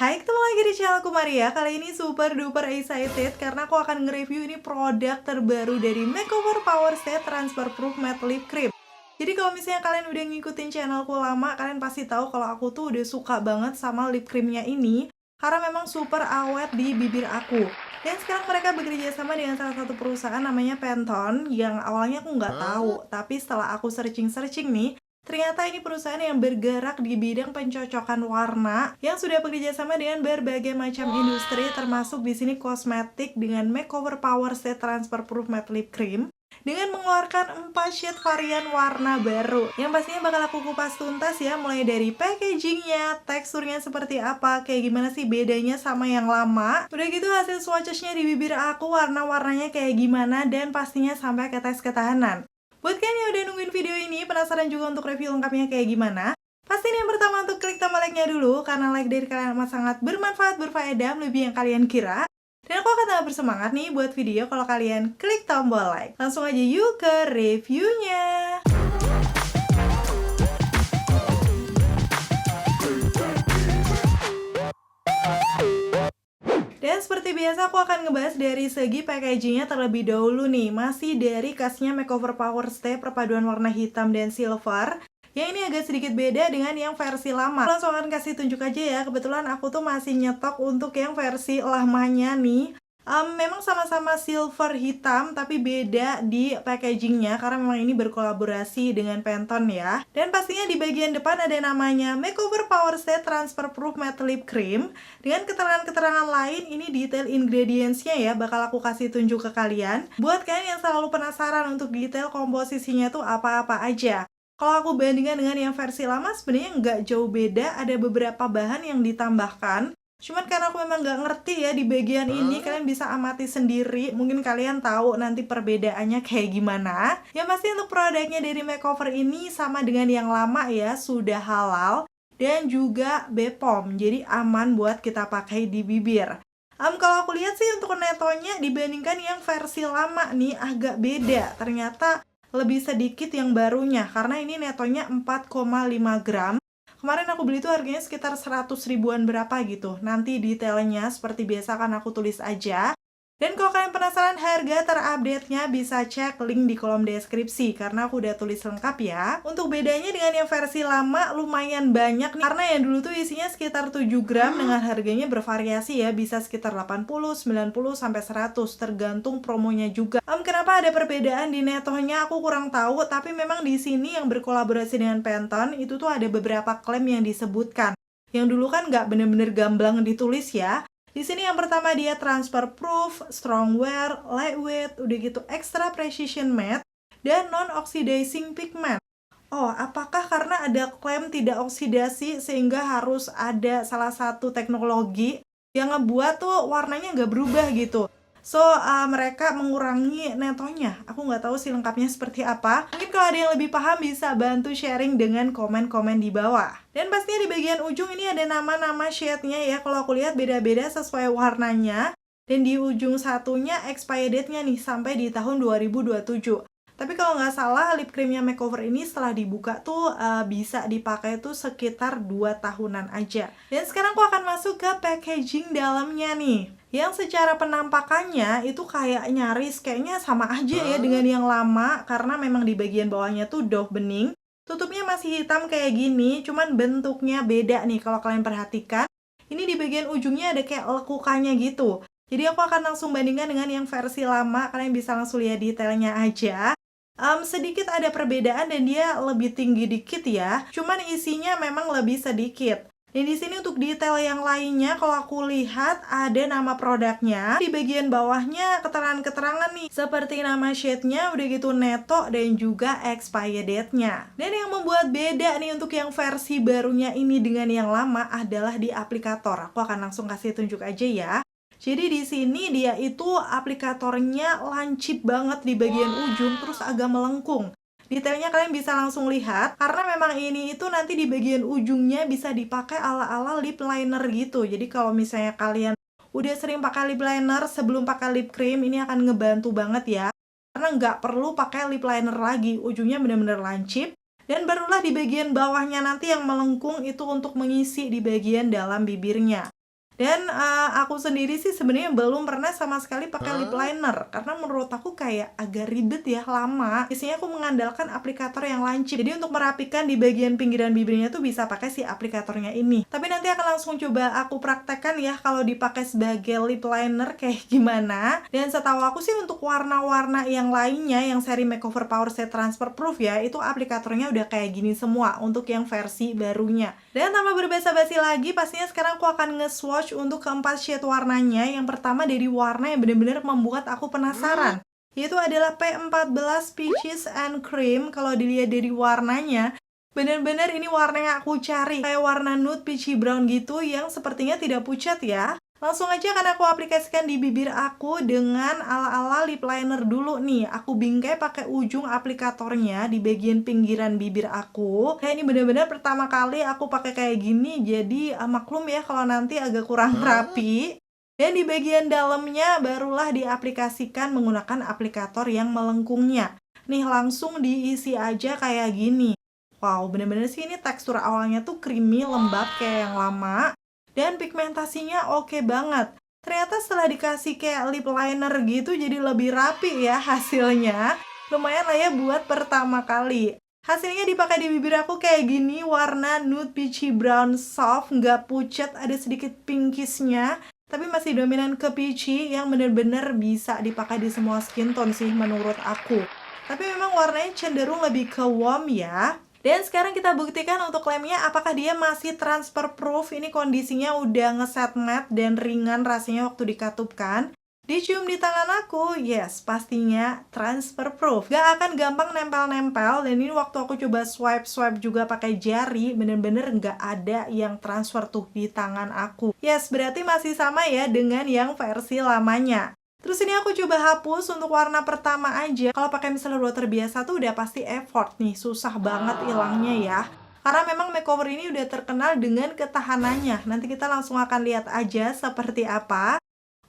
Hai, ketemu lagi di channel aku Maria. Kali ini super duper excited karena aku akan nge-review ini produk terbaru dari Makeover Power Stay Transfer Proof Matte Lip Cream. Jadi kalau misalnya kalian udah ngikutin channelku lama, kalian pasti tahu kalau aku tuh udah suka banget sama lip creamnya ini karena memang super awet di bibir aku. Dan sekarang mereka bekerja sama dengan salah satu perusahaan namanya Pantone yang awalnya aku nggak tahu, tapi setelah aku searching-searching nih, ternyata ini perusahaan yang bergerak di bidang pencocokan warna yang sudah bekerja sama dengan berbagai macam industri, termasuk di sini kosmetik dengan Makeover Power Stay Transfer Proof Matte Lip Cream dengan mengeluarkan 4 shade varian warna baru yang pastinya bakal aku kupas tuntas ya, mulai dari packagingnya, teksturnya seperti apa, kayak gimana sih bedanya sama yang lama, udah gitu hasil swatchesnya di bibir aku warna-warnanya kayak gimana, dan pastinya sampai ke tes ketahanan. Buat kalian yang udah nungguin video ini, penasaran juga untuk review lengkapnya kayak gimana? Pastiin yang pertama untuk klik tombol like-nya dulu, karena like dari kalian amat sangat bermanfaat, berfaedah, lebih yang kalian kira. Dan aku akan tambah bersemangat nih buat video kalau kalian klik tombol like. Langsung aja yuk ke reviewnya. Dan seperti biasa aku akan ngebahas dari segi packagingnya terlebih dahulu nih. Masih dari khasnya Makeover Power Stay perpaduan warna hitam dan silver. Yang ini agak sedikit beda dengan yang versi lama. Langsung akan kasih tunjuk aja ya. Kebetulan aku tuh masih nyetok untuk yang versi lamanya nih. Memang sama-sama silver hitam tapi beda di packagingnya karena memang ini berkolaborasi dengan Pantone ya. Dan pastinya di bagian depan ada namanya Makeover Power Stay Transfer Proof Matte Lip Cream. Dengan keterangan-keterangan lain, ini detail ingredientsnya ya bakal aku kasih tunjuk ke kalian. Buat kalian yang selalu penasaran untuk detail komposisinya tuh apa-apa aja. Kalau aku bandingkan dengan yang versi lama sebenarnya nggak jauh beda, ada beberapa bahan yang ditambahkan. Cuman karena aku memang nggak ngerti ya di bagian ini, kalian bisa amati sendiri. Mungkin kalian tahu nanti perbedaannya kayak gimana. Yang pasti untuk produknya dari Makeover ini sama dengan yang lama ya, sudah halal dan juga BPOM, jadi aman buat kita pakai di bibir. Kalau aku lihat sih untuk netonya dibandingkan yang versi lama nih agak beda. Ternyata lebih sedikit yang barunya karena ini netonya 4,5 gram. Kemarin aku beli tuh harganya sekitar 100 ribuan berapa gitu. Nanti detailnya seperti biasa akan aku tulis aja. Dan kalau kalian penasaran harga terupdate-nya bisa cek link di kolom deskripsi karena aku udah tulis lengkap ya. Untuk bedanya dengan yang versi lama lumayan banyak nih, karena yang dulu tuh isinya sekitar 7 gram dengan harganya bervariasi ya, bisa sekitar 80, 90 sampai 100 tergantung promonya juga. Kenapa ada perbedaan di netonya aku kurang tahu, tapi memang di sini yang berkolaborasi dengan Pantone itu tuh ada beberapa klaim yang disebutkan. Yang dulu kan nggak bener-bener gamblang ditulis ya. Di sini yang pertama dia transfer proof, strong wear, lightweight, udah gitu extra precision matte, dan non-oxidizing pigment. Oh, apakah karena ada klaim tidak oksidasi sehingga harus ada salah satu teknologi yang ngebuat tuh warnanya nggak berubah gitu? So, mereka mengurangi netonya. Aku nggak tahu sih lengkapnya seperti apa. Mungkin kalau ada yang lebih paham bisa bantu sharing dengan komen-komen di bawah. Dan pastinya di bagian ujung ini ada nama-nama shade-nya ya. Kalau aku lihat beda-beda sesuai warnanya. Dan di ujung satunya expired date-nya nih sampai di tahun 2027. Tapi kalau nggak salah lip creamnya Makeover ini setelah dibuka tuh bisa dipakai tuh sekitar 2 tahunan aja. Dan sekarang aku akan masuk ke packaging dalamnya nih. Yang secara penampakannya itu kayak nyaris kayaknya sama aja ya dengan yang lama, karena memang di bagian bawahnya tuh doff bening. Tutupnya masih hitam kayak gini, cuman bentuknya beda nih kalau kalian perhatikan. Ini di bagian ujungnya ada kayak lekukannya gitu. Jadi aku akan langsung bandingkan dengan yang versi lama, kalian bisa langsung lihat detailnya aja. Sedikit ada perbedaan dan dia lebih tinggi dikit ya, cuman isinya memang lebih sedikit. Dan di sini untuk detail yang lainnya, kalau aku lihat ada nama produknya. Di bagian bawahnya keterangan-keterangan nih, seperti nama shade-nya, udah gitu neto, dan juga expired date-nya. Dan yang membuat beda nih untuk yang versi barunya ini dengan yang lama adalah di aplikator. Aku akan langsung kasih tunjuk aja ya. Jadi di sini dia itu aplikatornya lancip banget di bagian ujung, terus agak melengkung. Detailnya kalian bisa langsung lihat, karena memang ini itu nanti di bagian ujungnya bisa dipakai ala-ala lip liner gitu. Jadi kalau misalnya kalian udah sering pakai lip liner sebelum pakai lip cream, ini akan ngebantu banget ya. Karena nggak perlu pakai lip liner lagi, ujungnya bener-bener lancip. Dan barulah di bagian bawahnya nanti yang melengkung itu untuk mengisi di bagian dalam bibirnya. Dan aku sendiri sih sebenarnya belum pernah sama sekali pakai lip liner karena menurut aku kayak agak ribet ya, lama. Biasanya aku mengandalkan aplikator yang lancip. Jadi untuk merapikan di bagian pinggiran bibirnya tuh bisa pakai si aplikatornya ini. Tapi nanti akan langsung coba aku praktekkan ya kalau dipakai sebagai lip liner kayak gimana. Dan setahu aku sih untuk warna-warna yang lainnya yang seri Makeover Power Stay Transfer Proof ya, itu aplikatornya udah kayak gini semua untuk yang versi barunya. Dan tanpa berbasa-basi lagi, pastinya sekarang aku akan nge-swatch untuk keempat shade warnanya. Yang pertama dari warna yang benar-benar membuat aku penasaran, yaitu adalah P14 Peaches and Cream. Kalau dilihat dari warnanya, benar-benar ini warna yang aku cari, kayak warna nude peachy brown gitu yang sepertinya tidak pucat ya. Langsung aja akan aku aplikasikan di bibir aku dengan ala-ala lip liner dulu nih. Aku bingkai pakai ujung aplikatornya di bagian pinggiran bibir aku. Kayak ini bener-bener pertama kali aku pakai kayak gini, jadi maklum ya kalau nanti agak kurang rapi. Dan di bagian dalamnya barulah diaplikasikan menggunakan aplikator yang melengkungnya. Nih langsung diisi aja kayak gini. Wow, bener-bener sih ini tekstur awalnya tuh creamy, lembab kayak yang lama. Dan pigmentasinya oke banget. Ternyata setelah dikasih kayak lip liner gitu jadi lebih rapi ya hasilnya. Lumayan lah ya buat pertama kali. Hasilnya dipakai di bibir aku kayak gini, warna nude peachy brown soft, nggak pucat, ada sedikit pinkisnya. Tapi masih dominan ke peachy yang bener-bener bisa dipakai di semua skin tone sih menurut aku. Tapi memang warnanya cenderung lebih ke warm ya. Dan sekarang kita buktikan untuk lemnya apakah dia masih transfer proof. Ini kondisinya udah ngeset matte dan ringan rasanya waktu dikatupkan. Dicium di tangan aku, yes pastinya transfer proof. Gak akan gampang nempel-nempel. Dan ini waktu aku coba swipe-swipe juga pakai jari, bener-bener gak ada yang transfer tuh di tangan aku. Yes, berarti masih sama ya dengan yang versi lamanya. Terus ini aku coba hapus untuk warna pertama aja. Kalau pakai micellar water biasa tuh udah pasti effort nih, susah banget hilangnya ya. Karena memang makeover ini udah terkenal dengan ketahanannya. Nanti kita langsung akan lihat aja seperti apa.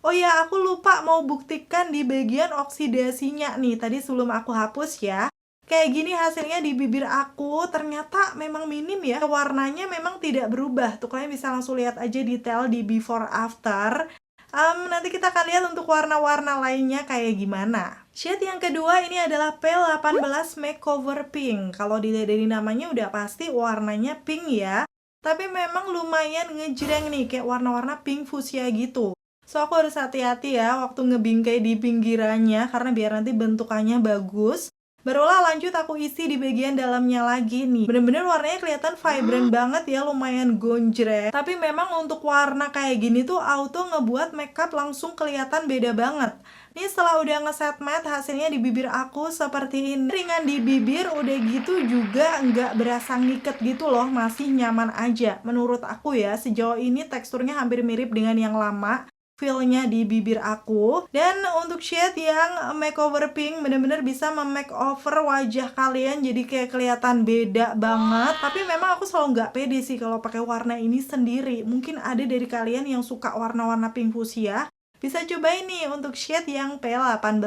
Oh ya, aku lupa mau buktikan di bagian oksidasinya nih. Tadi sebelum aku hapus ya. Kayak gini hasilnya di bibir aku, ternyata memang minim ya. Warnanya memang tidak berubah. Tuh kalian bisa langsung lihat aja detail di before after. Nanti kita akan lihat untuk warna-warna lainnya kayak gimana. Shade yang kedua ini adalah P18 Makeover Pink. Kalau dilihat dari namanya udah pasti warnanya pink ya. Tapi memang lumayan ngejreng nih, kayak warna-warna pink fuchsia gitu. So aku harus hati-hati ya waktu ngebingkai di pinggirannya, karena biar nanti bentukannya bagus. Barulah lanjut aku isi di bagian dalamnya lagi nih. Bener-bener warnanya kelihatan vibrant banget ya, lumayan gonjreng. Tapi memang untuk warna kayak gini tuh auto ngebuat makeup langsung kelihatan beda banget. Nih setelah udah ngeset matte, hasilnya di bibir aku seperti ini. Ringan di bibir, udah gitu juga nggak berasa ngiket gitu loh, masih nyaman aja. Menurut aku ya, sejauh ini teksturnya hampir mirip dengan yang lama. Feel-nya di bibir aku. Dan untuk shade yang makeover pink bener-bener bisa memakeover wajah kalian jadi kayak kelihatan beda banget. Tapi memang aku selalu nggak pede sih kalau pakai warna ini sendiri. Mungkin ada dari kalian yang suka warna-warna pink fuchsia, bisa cobain nih untuk shade yang P18.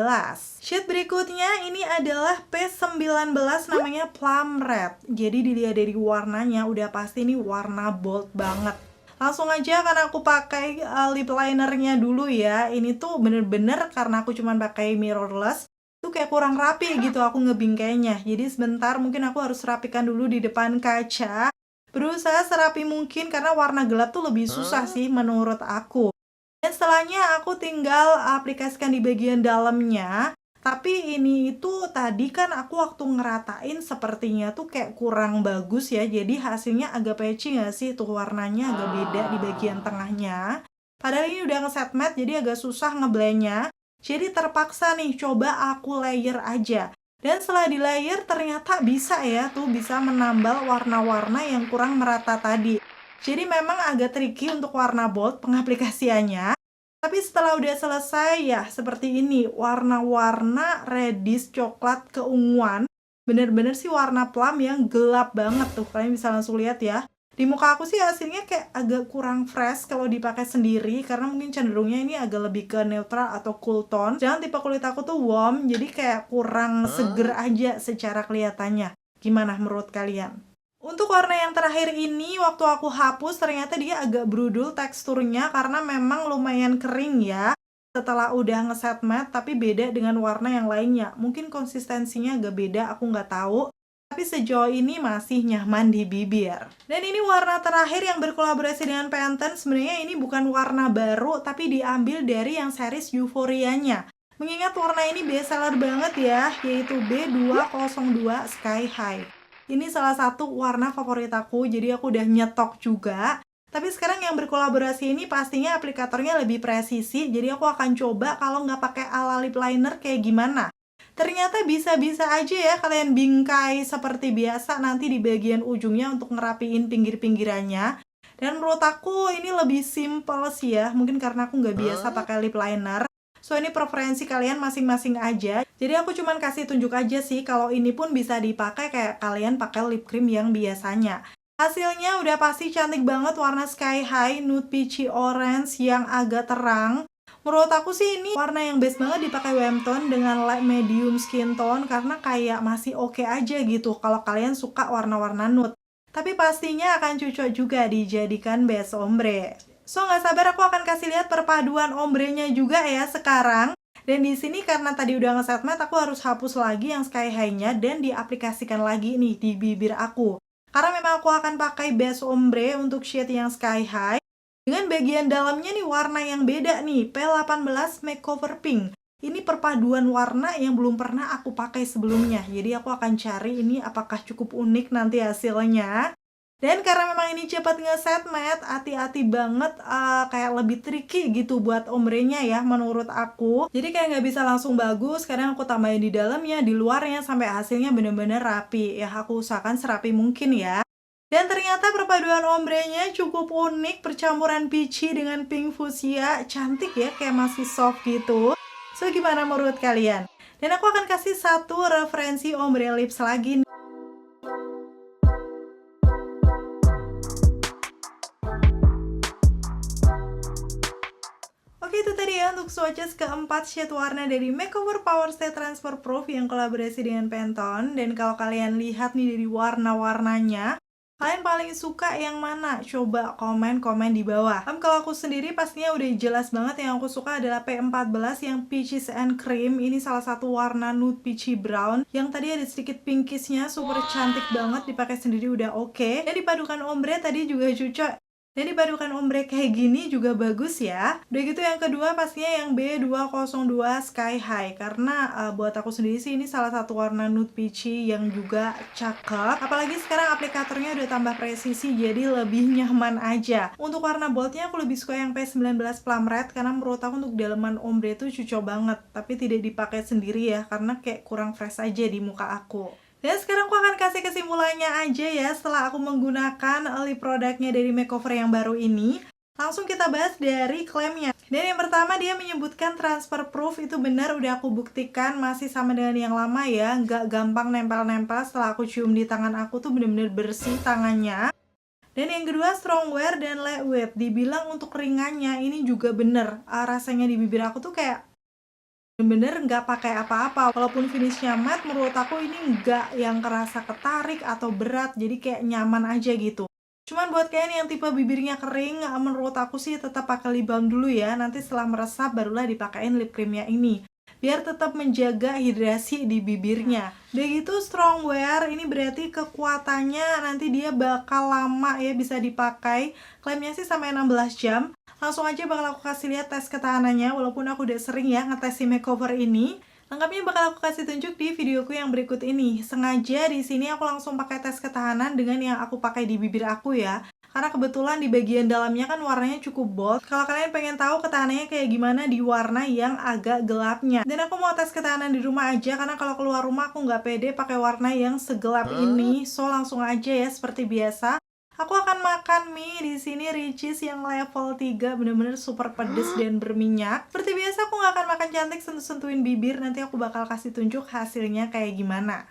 Shade berikutnya ini adalah P19, namanya Plum Red. Jadi dilihat dari warnanya udah pasti nih warna bold banget. Langsung aja karena aku pakai lip linernya dulu ya. Ini tuh bener-bener karena aku cuman pakai mirrorless, tuh kayak kurang rapi gitu aku ngebingkainya. Jadi sebentar mungkin aku harus rapikan dulu di depan kaca. Berusaha serapi mungkin karena warna gelap tuh lebih susah sih menurut aku. Dan setelahnya aku tinggal aplikasikan di bagian dalamnya. Tapi ini itu tadi kan aku waktu ngeratain sepertinya tuh kayak kurang bagus ya. Jadi hasilnya agak patchy gak sih? Tuh warnanya agak beda di bagian tengahnya. Padahal ini udah ngeset matte jadi agak susah ngeblendnya. Jadi terpaksa nih coba aku layer aja. Dan setelah di layer ternyata bisa ya tuh bisa menambal warna-warna yang kurang merata tadi. Jadi memang agak tricky untuk warna bold pengaplikasiannya. Tapi setelah udah selesai ya seperti ini, warna-warna reddish coklat keunguan. Bener-bener sih warna plum yang gelap banget tuh, kalian bisa langsung lihat ya. Di muka aku sih hasilnya kayak agak kurang fresh kalau dipakai sendiri, karena mungkin cenderungnya ini agak lebih ke neutral atau cool tone. Jangan tipe kulit aku tuh warm, jadi kayak kurang seger aja secara kelihatannya. Gimana menurut kalian? Untuk warna yang terakhir ini, waktu aku hapus ternyata dia agak brudul teksturnya karena memang lumayan kering ya. Setelah udah ngeset matte, tapi beda dengan warna yang lainnya. Mungkin konsistensinya agak beda, aku nggak tahu. Tapi sejauh ini masih nyaman di bibir. Dan ini warna terakhir yang berkolaborasi dengan Pantene. Sebenarnya ini bukan warna baru, tapi diambil dari yang series Euphoria-nya. Mengingat warna ini bestseller banget ya, yaitu B202 Sky High. Ini salah satu warna favorit aku, jadi aku udah nyetok juga. Tapi sekarang yang berkolaborasi ini pastinya aplikatornya lebih presisi, jadi aku akan coba kalau nggak pakai ala lip liner kayak gimana. Ternyata bisa-bisa aja ya kalian bingkai seperti biasa nanti di bagian ujungnya untuk ngerapiin pinggir-pinggirannya. Dan menurut aku ini lebih simple sih ya, mungkin karena aku nggak biasa pakai lip liner. So, ini preferensi kalian masing-masing aja. Jadi aku cuman kasih tunjuk aja sih kalau ini pun bisa dipakai kayak kalian pakai lip cream yang biasanya. Hasilnya udah pasti cantik banget, warna Sky High Nude Peachy Orange yang agak terang. Menurut aku sih ini warna yang best banget dipakai warm tone dengan light medium skin tone karena kayak masih oke aja gitu kalau kalian suka warna-warna nude. Tapi pastinya akan cocok juga dijadikan base ombre. So, nggak sabar aku akan kasih lihat perpaduan ombrenya juga ya sekarang. Dan di sini karena tadi udah ngeset matte, aku harus hapus lagi yang Sky High-nya dan diaplikasikan lagi nih di bibir aku. Karena memang aku akan pakai base ombre untuk shade yang Sky High. Dengan bagian dalamnya nih warna yang beda nih, P18 Makeover Pink. Ini perpaduan warna yang belum pernah aku pakai sebelumnya. Jadi aku akan cari ini apakah cukup unik nanti hasilnya. Dan karena memang ini cepat ngeset matte, hati-hati banget, kayak lebih tricky gitu buat ombrenya ya menurut aku. Jadi kayak nggak bisa langsung bagus, kadang aku tambahin di dalamnya, di luarnya, sampai hasilnya bener-bener rapi. Ya aku usahakan serapi mungkin ya. Dan ternyata perpaduan ombrenya cukup unik, percampuran peachy dengan pink fuchsia, cantik ya, kayak masih soft gitu. So, gimana menurut kalian? Dan aku akan kasih satu referensi ombre lips lagi nih. Oke, itu tadi ya untuk swatches keempat shade warna dari Makeover Power Stay Transfer Proof yang kolaborasi dengan Pantene. Dan kalau kalian lihat nih dari warna-warnanya, kalian paling suka yang mana? Coba komen-komen di bawah. Kalau aku sendiri pastinya udah jelas banget yang aku suka adalah P14 yang Peaches and Cream. Ini salah satu warna nude peachy brown yang tadi ada sedikit pinkishnya, super cantik banget, dipakai sendiri udah oke. Dan dipadukan ombre tadi juga cocok. Dan dipadukan ombre kayak gini juga bagus ya. Udah gitu yang kedua pastinya yang B202 Sky High. Karena buat aku sendiri sih ini salah satu warna nude peachy yang juga cakep. Apalagi sekarang aplikatornya udah tambah presisi jadi lebih nyaman aja. Untuk warna boldnya aku lebih suka yang P19 Plum Red. Karena menurut aku untuk daleman ombre tuh cocok banget. Tapi tidak dipakai sendiri ya karena kayak kurang fresh aja di muka aku. Dan sekarang aku akan kasih kesimpulannya aja ya setelah aku menggunakan lip produknya dari makeover yang baru ini. Langsung kita bahas dari klaimnya. Dan yang pertama dia menyebutkan transfer proof, itu benar, udah aku buktikan masih sama dengan yang lama ya. Nggak gampang nempel-nempel, setelah aku cium di tangan aku tuh bener-bener bersih tangannya. Dan yang kedua strong wear dan lightweight, dibilang untuk ringannya ini juga bener. Rasanya di bibir aku tuh kayak bener-bener nggak pakai apa-apa. Walaupun finishnya matte, menurut aku ini nggak yang kerasa ketarik atau berat, jadi kayak nyaman aja gitu. Cuman buat kalian yang tipe bibirnya kering, menurut aku sih tetap pakai lip balm dulu ya. Nanti setelah meresap barulah dipakein lip creamnya ini, biar tetap menjaga hidrasi di bibirnya. Udah gitu strong wear, ini berarti kekuatannya nanti dia bakal lama ya bisa dipakai. Klaimnya sih sampai 16 jam. Langsung aja bakal aku kasih lihat tes ketahanannya, walaupun aku udah sering ya ngetes si makeover ini. Lengkapnya bakal aku kasih tunjuk di videoku yang berikut ini. Sengaja di sini aku langsung pakai tes ketahanan dengan yang aku pakai di bibir aku ya. Karena kebetulan di bagian dalamnya kan warnanya cukup bold. Kalau kalian pengen tahu ketahanannya kayak gimana di warna yang agak gelapnya. Dan aku mau tes ketahanan di rumah aja karena kalau keluar rumah aku nggak pede pakai warna yang segelap ini. So langsung aja ya seperti biasa. Aku akan makan mie di sini Richeese yang level 3, bener-bener super pedes dan berminyak. Seperti biasa aku nggak akan makan cantik sentuh-sentuhin bibir, nanti aku bakal kasih tunjuk hasilnya kayak gimana.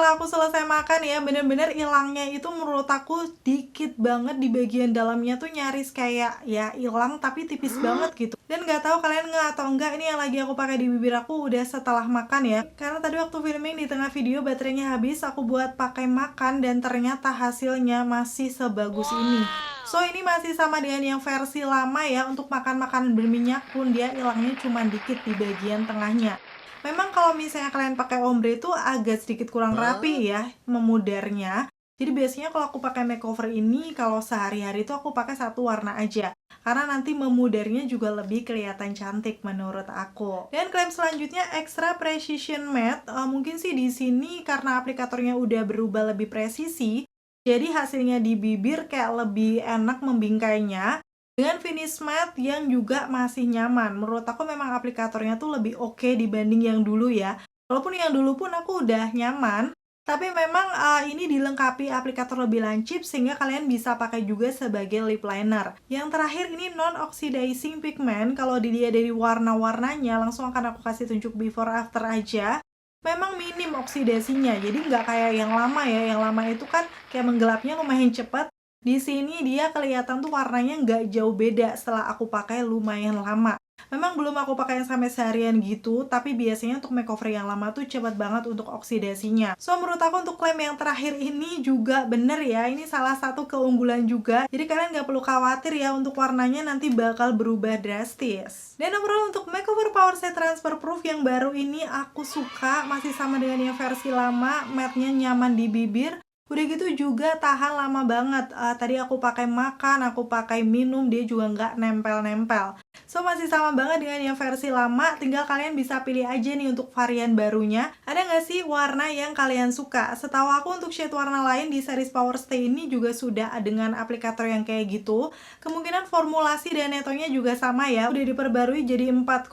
setelah aku selesai makan ya, bener-bener hilangnya itu menurut aku dikit banget, di bagian dalamnya tuh nyaris kayak ya hilang tapi tipis banget gitu. Dan nggak tahu kalian nggak atau enggak, ini yang lagi aku pakai di bibir aku udah setelah makan ya. Karena tadi waktu filming di tengah video baterainya habis, aku buat pakai makan dan ternyata hasilnya masih sebagus ini. So ini masih sama dengan yang versi lama ya, untuk makan makanan berminyak pun dia hilangnya cuma dikit di bagian tengahnya. Memang kalau misalnya kalian pakai ombre itu agak sedikit kurang rapi ya memudarnya. Jadi biasanya kalau aku pakai makeover ini, kalau sehari-hari itu aku pakai satu warna aja. Karena nanti memudarnya juga lebih kelihatan cantik menurut aku. Dan klaim selanjutnya Extra Precision Matte. Mungkin sih di sini karena aplikatornya udah berubah lebih presisi, jadi hasilnya di bibir kayak lebih enak membingkainya. Dengan finish matte yang juga masih nyaman. Menurut aku memang aplikatornya tuh lebih oke dibanding yang dulu ya. Walaupun yang dulu pun aku udah nyaman, tapi memang ini dilengkapi aplikator lebih lancip sehingga kalian bisa pakai juga sebagai lip liner. Yang terakhir ini non-oxidizing pigment. Kalau dilihat dari warna-warnanya, langsung akan aku kasih tunjuk before after aja. Memang minim oksidasinya, jadi nggak kayak yang lama ya. Yang lama itu kan kayak menggelapnya lumayan cepat. Di sini dia kelihatan tuh warnanya nggak jauh beda setelah aku pakai lumayan lama. Memang belum aku pakai yang sampai seharian gitu, tapi biasanya untuk makeover yang lama tuh cepat banget untuk oksidasinya. So menurut aku untuk klaim yang terakhir ini juga bener ya, ini salah satu keunggulan juga. Jadi kalian nggak perlu khawatir ya untuk warnanya nanti bakal berubah drastis. Dan overall untuk makeover Power Stay Transfer Proof yang baru ini aku suka, masih sama dengan yang versi lama, matte-nya nyaman di bibir. Udah gitu juga tahan lama banget. Tadi aku pakai makan, aku pakai minum, dia juga nggak nempel-nempel. So masih sama banget dengan yang versi lama, tinggal kalian bisa pilih aja nih untuk varian barunya. Ada nggak sih warna yang kalian suka? Setahu aku untuk shade warna lain di series Power Stay ini juga sudah dengan aplikator yang kayak gitu. Kemungkinan formulasi dan netonya juga sama ya. Udah diperbarui jadi 4,5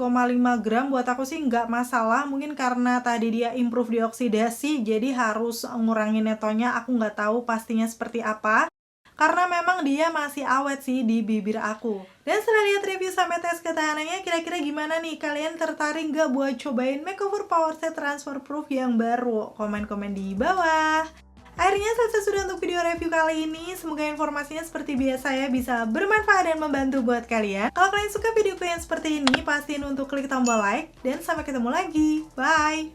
gram, buat aku sih nggak masalah. Mungkin karena tadi dia improve di oksidasi, jadi harus ngurangin netonya. Aku nggak tahu pastinya seperti apa. Karena memang dia masih awet sih di bibir aku. Dan setelah lihat review sampai tes ketahanannya, kira-kira gimana nih? Kalian tertarik nggak buat cobain makeover Power Stay Transfer Proof yang baru? Komen-komen di bawah. Akhirnya selesai sudah untuk video review kali ini. Semoga informasinya seperti biasa ya bisa bermanfaat dan membantu buat kalian. Kalau kalian suka videoku yang seperti ini, pastiin untuk klik tombol like. Dan sampai ketemu lagi. Bye!